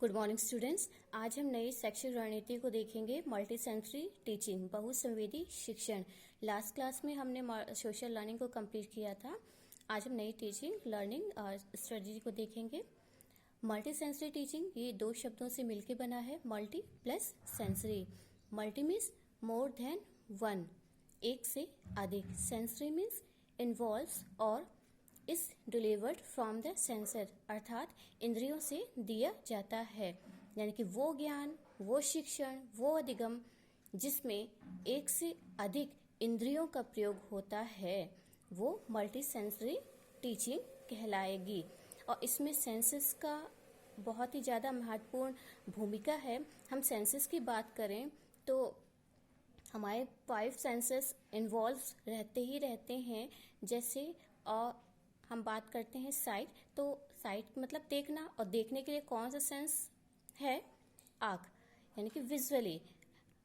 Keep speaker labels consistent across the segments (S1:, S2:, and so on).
S1: Good morning students. आज हम नई शैक्षिक रणनीति को देखेंगे, मल्टी सेंसरी टीचिंग, बहुसंवेदी शिक्षण। लास्ट क्लास में हमने सोशल लर्निंग को कंप्लीट किया था। आज हम नई टीचिंग लर्निंग स्ट्रेटजी को देखेंगे। मल्टी सेंसरी टीचिंग ये दो शब्दों से मिलकर बना है, multi plus sensory. Multi means more than one, एक से अधिक। सेंसरी मीन्स इन्वॉल्व्स और is delivered from the sensor, अर्थात इंद्रियों से दिया जाता है। यानी कि वो ज्ञान, वो शिक्षण, वो अधिगम जिसमें एक से अधिक इंद्रियों का प्रयोग होता है, वो मल्टी सेंसरी टीचिंग कहलाएगी। और इसमें सेंसेस का बहुत ही ज़्यादा महत्वपूर्ण भूमिका है। हम सेंसेस की बात करें तो हमारे 5 सेंसेस इन्वॉल्व रहते ही रहते हैं। जैसे हम बात करते हैं साइट, तो साइट मतलब देखना, और देखने के लिए कौन सा सेंस है? आँख, यानी कि विजुअली।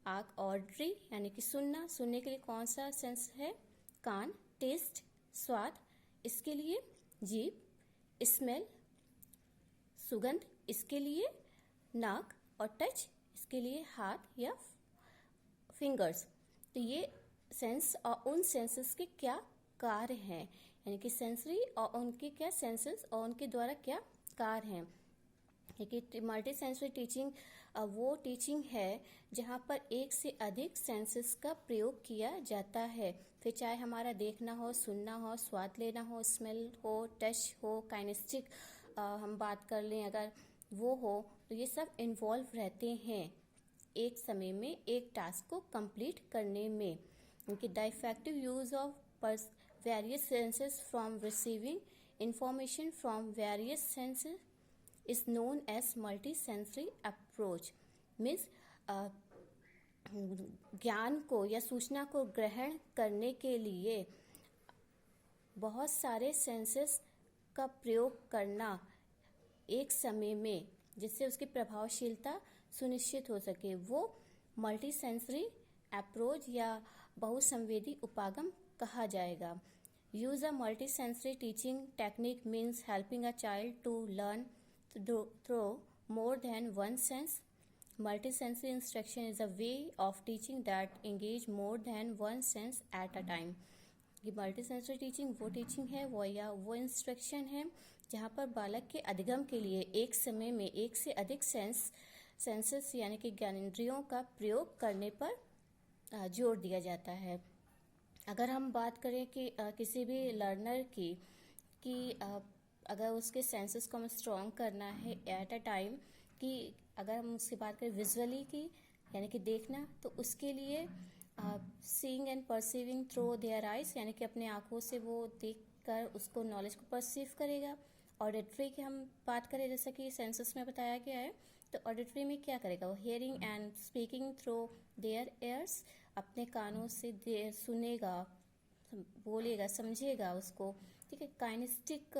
S1: आँख। ऑडिटरी यानी कि सुनना, सुनने के लिए कौन सा सेंस है? कान। टेस्ट स्वाद, इसके लिए जीभ। स्मेल सुगंध, इसके लिए नाक। और टच, इसके लिए हाथ या फिंगर्स। तो ये सेंस और उन सेंसेस के क्या कार्य हैं, यानी कि सेंसरी और उनके क्या सेंसेस और उनके द्वारा क्या कार्य हैं। कि मल्टी सेंसरी टीचिंग वो टीचिंग है जहाँ पर एक से अधिक सेंसेस का प्रयोग किया जाता है। फिर चाहे हमारा देखना हो, सुनना हो, स्वाद लेना हो, स्मेल हो, टच हो, काइनेस्टिक हम बात कर लें अगर वो हो, तो ये सब इन्वॉल्व रहते हैं एक समय में एक टास्क को कंप्लीट करने में। उनकी the effective use of various senses from receiving information from various senses is known as multisensory approach. Means ज्ञान को या सूचना को ग्रहण करने के लिए बहुत सारे सेंसेस का प्रयोग करना एक समय में, जिससे उसकी प्रभावशीलता सुनिश्चित हो सके, वो मल्टी सेंसरी अप्रोच या बहुसंवेदी उपागम कहा जाएगा। Use a multi sensory teaching technique means helping a child to learn through more than one sense. Multi sensory instruction is a way of teaching that engage more than one sense at a time. ये multi sensory teaching वो teaching है, वो instruction है जहाँ पर बालक के अधिगम के लिए एक समय में एक से अधिक सेंसेस यानी कि ज्ञानेंद्रियों का प्रयोग करने पर जोर दिया जाता है। अगर हम बात करें कि किसी भी लर्नर की कि अगर उसके सेंसेस को हमें स्ट्रॉन्ग करना है एट अ टाइम, कि अगर हम उसकी बात करें विजुअली की यानी कि देखना, तो उसके लिए seeing and perceiving through their eyes, यानी कि अपने आंखों से वो देख कर उसको नॉलेज को परसीव करेगा। ऑडिटरी की हम बात करें, जैसा कि सेंसेस में बताया गया है, तो ऑडिटरी में क्या करेगा? वो hearing and speaking through their ears, अपने कानों से सुनेगा, बोलेगा, समझेगा उसको। ठीक है। काइनेस्टिक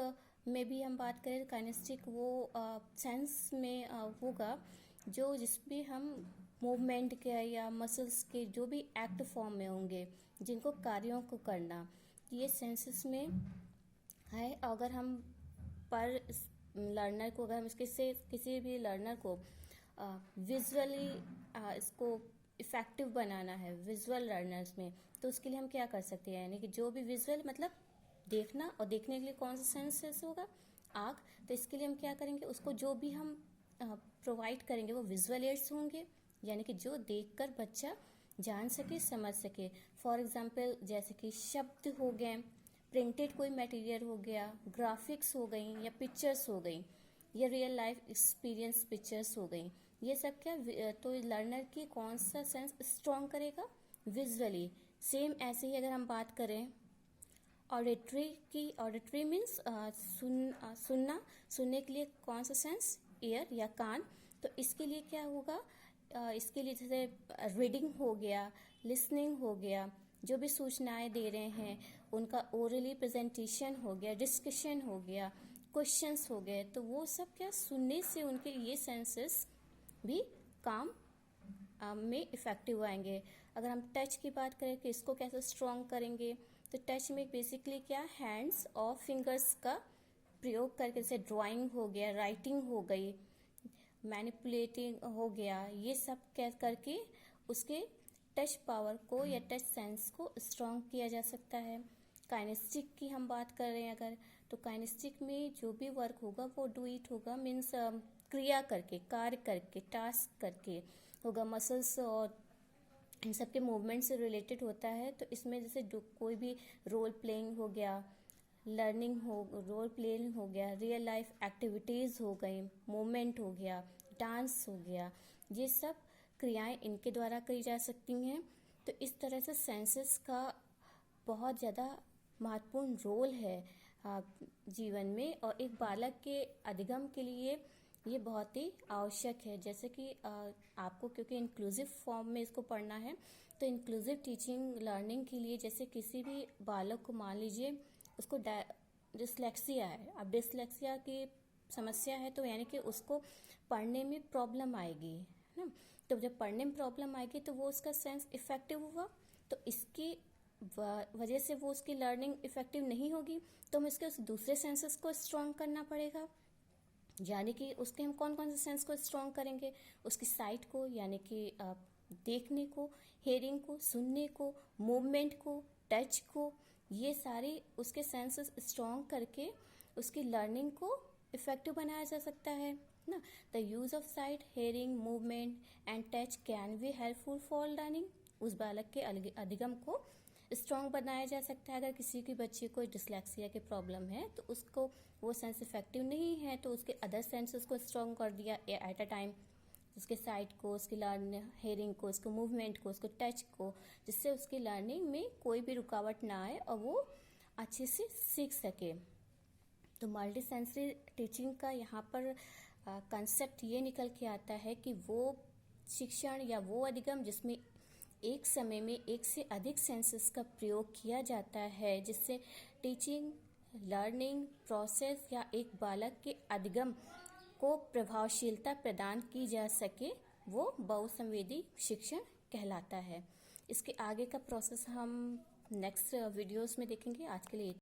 S1: में भी हम बात करें, काइनेस्टिक वो सेंस में होगा जो जिसमें हम मूवमेंट के या मसल्स के जो भी एक्ट फॉर्म में होंगे, जिनको कार्यों को करना, ये सेंसेस में है। अगर हम पर लर्नर को, अगर हम किसी भी लर्नर को विजुअली इसको इफेक्टिव बनाना है विजुअल लर्नर्स में, तो उसके लिए हम क्या कर सकते हैं? यानी कि जो भी विजुअल मतलब देखना, और देखने के लिए कौन सा सेंसेस होगा? आँख। तो इसके लिए हम क्या करेंगे? उसको जो भी हम प्रोवाइड करेंगे वो विजुअल एड्स होंगे, यानी कि जो देखकर बच्चा जान सके, समझ सके। फॉर एग्जाम्पल जैसे कि शब्द हो गए, प्रिंटेड कोई मटेरियल हो गया, ग्राफिक्स हो गई, या पिक्चर्स हो गई, या रियल लाइफ एक्सपीरियंस पिक्चर्स हो गई। ये सब क्या तो लर्नर की कौन सा सेंस स्ट्रॉन्ग करेगा? विजुअली। सेम ऐसे ही अगर हम बात करें ऑडिटरी की, ऑडिटरी मीन्स सुनना, सुनने के लिए कौन सा सेंस? ईयर या कान। तो इसके लिए क्या होगा? इसके लिए जैसे रीडिंग हो गया, लिसनिंग हो गया, जो भी सूचनाएं दे रहे हैं उनका ओरली प्रेजेंटेशन हो गया, डिस्कशन हो गया, क्वेश्चंस हो गए, तो वो सब क्या सुनने से उनके ये सेंसेस भी काम में इफेक्टिव आएंगे। अगर हम टच की बात करें कि इसको कैसे स्ट्रॉन्ग करेंगे, तो टच में बेसिकली क्या, हैंड्स और फिंगर्स का प्रयोग करके, जैसे ड्राइंग हो गया, राइटिंग हो गई, मैनिपुलेटिंग हो गया, ये सब करके उसके टच पावर को या टच सेंस को स्ट्रॉन्ग किया जा सकता है। काइनेस्टिक की हम बात कर रहे हैं अगर, तो काइनेस्टिक में जो भी वर्क होगा वो डू इट होगा, मीन्स क्रिया करके, कार्य करके, टास्क करके होगा, मसल्स और इन सब के मूवमेंट से रिलेटेड होता है। तो इसमें जैसे कोई भी रोल प्लेइंग हो गया, रोल प्लेइंग हो गया, रियल लाइफ एक्टिविटीज़ हो गई, मूवमेंट हो गया, डांस हो गया, ये सब क्रियाएं इनके द्वारा करी जा सकती हैं। तो इस तरह से सेंसेस का बहुत ज़्यादा महत्वपूर्ण रोल है जीवन में, और एक बालक के अधिगम के लिए ये बहुत ही आवश्यक है। जैसे कि आपको क्योंकि इंक्लूसिव फॉर्म में इसको पढ़ना है, तो इंक्लूसिव टीचिंग लर्निंग के लिए जैसे किसी भी बालक को मान लीजिए उसको डिसलेक्सिया है, अब डिसलेक्सिया की समस्या है तो यानी कि उसको पढ़ने में प्रॉब्लम आएगी, है ना। तो जब पढ़ने में प्रॉब्लम आएगी तो वो उसका सेंस इफेक्टिव हुआ, तो इसकी वजह से वो उसकी लर्निंग इफेक्टिव नहीं होगी, तो हमें उसके उस दूसरे सेंसेस को स्ट्रॉन्ग करना पड़ेगा। यानी कि उसके हम कौन कौन से सेंस को स्ट्रॉन्ग करेंगे, उसकी साइट को यानी कि देखने को, हेयरिंग को, सुनने को, मूवमेंट को, टच को, ये सारे उसके सेंसेस स्ट्रॉन्ग करके उसकी लर्निंग को इफेक्टिव बनाया जा सकता है ना। The use of site, hearing, movement and touch can be helpful for learning. उस बालक के अधिगम को स्ट्रॉन्ग बनाया जा सकता है। अगर किसी की बच्ची को डिसलेक्सिया की प्रॉब्लम है तो उसको वो सेंस इफेक्टिव नहीं है, तो उसके अदर सेंसेस को स्ट्रॉन्ग कर दिया एट अ टाइम, उसके साइट को, उसकी हेयरिंग को, उसको मूवमेंट को, उसको टच को, जिससे उसकी लर्निंग में कोई भी रुकावट ना आए और वो अच्छे से सीख सके। तो मल्टी सेंसरी टीचिंग का यहाँ पर कंसेप्ट ये निकल के आता है कि वो शिक्षण या वो अधिगम जिसमें एक समय में एक से अधिक सेंसेस का प्रयोग किया जाता है, जिससे टीचिंग लर्निंग प्रोसेस या एक बालक के अधिगम को प्रभावशीलता प्रदान की जा सके, वो बहुसंवेदी शिक्षण कहलाता है। इसके आगे का प्रोसेस हम नेक्स्ट वीडियोस में देखेंगे। आज के लिए